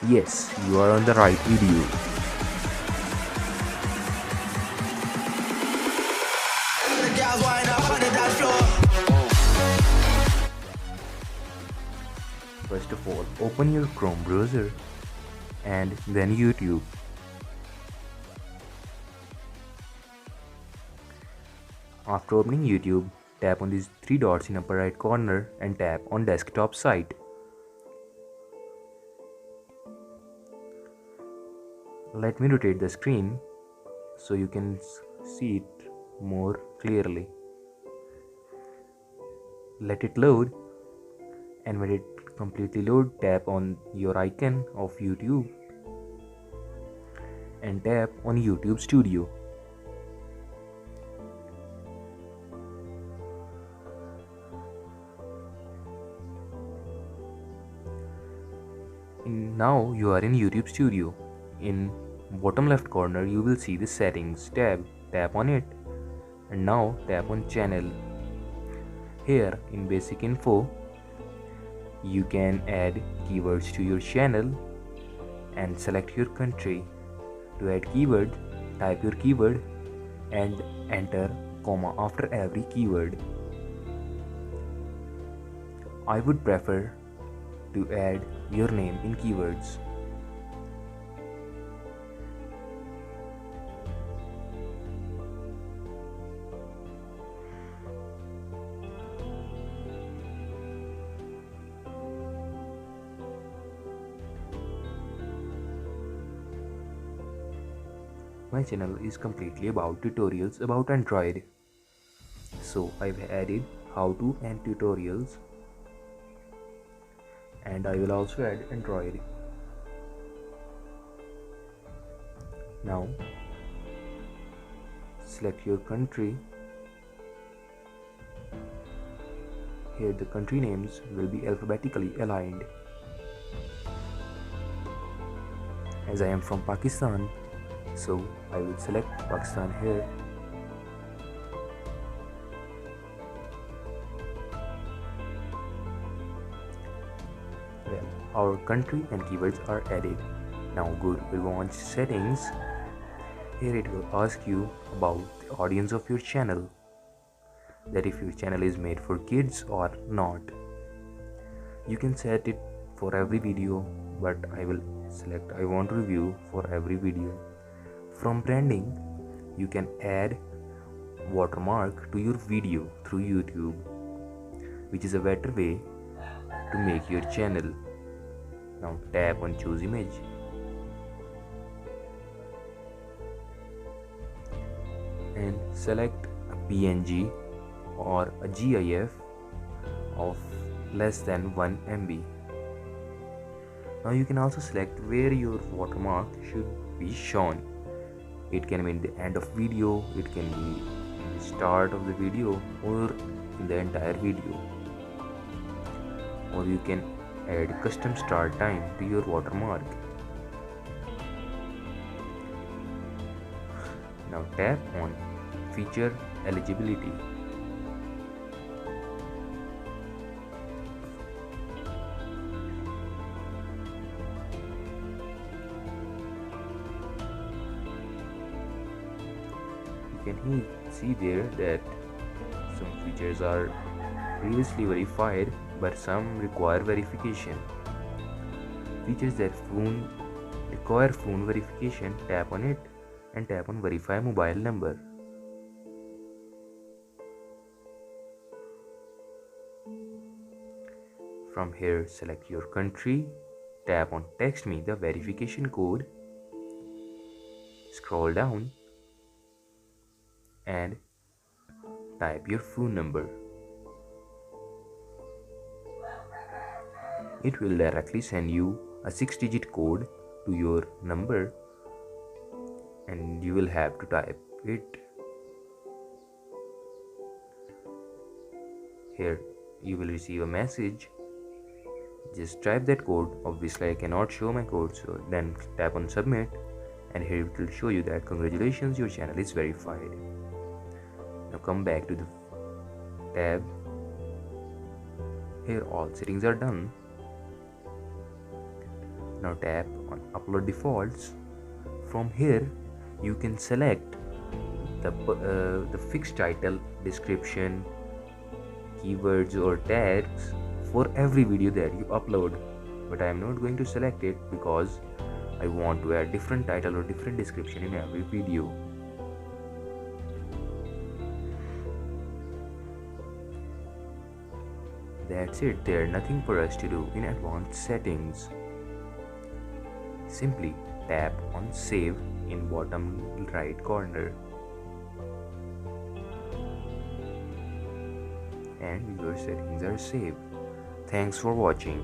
Yes, you are on the right video. First of all, open your Chrome browser and then YouTube. After opening YouTube, tap on these three dots in upper right corner and tap on desktop site. Let me rotate the screen so you can see it more clearly. Let it load, and when it completely load, tap on your icon of YouTube and tap on YouTube Studio. Now you are in YouTube Studio. In bottom left corner you will see the settings tab. Tap on it and now tap on channel. Here in basic info you can add keywords to your channel and select your country. To add keyword, type your keyword and enter comma after every keyword. I would prefer to add your name in keywords. My channel is completely about tutorials about Android. So I've added how to and tutorials, and I will also add Android. Now select your country. Here the country names will be alphabetically aligned. As I am from Pakistan, so I will select Pakistan here. Well, our country and keywords are added. Now go to advanced settings. Here it will ask you about the audience of your channel, that if your channel is made for kids or not. You can set it for every video, but I will select I want review for every video. From branding, you can add watermark to your video through YouTube, which is a better way to make your channel. Now tap on choose image. And select a PNG or a GIF of less than 1 MB. Now you can also select where your watermark should be shown. It can be in the end of video, it can be in the start of the video, or in the entire video. Or you can add custom start time to your watermark. Now tap on feature eligibility. You can see there that some features are previously verified, but some require verification. Features that require phone verification, tap on it and tap on verify mobile number. From here select your country, tap on text me the verification code, scroll down and type your phone number. It will directly send you a 6-digit code to your number and you will have to type it. Here you will receive a message. Just type that code. Obviously I cannot show my code, so then tap on submit and here it will show you that congratulations, your channel is verified. Now come back to the tab. Here all settings are done. Now tap on upload defaults. From here you can select the fixed title, description, keywords or tags for every video that you upload, but I am not going to select it because I want to add different title or different description in every video. That's it, there's nothing for us to do in advanced settings. Simply tap on save in bottom right corner and your settings are saved. Thanks for watching.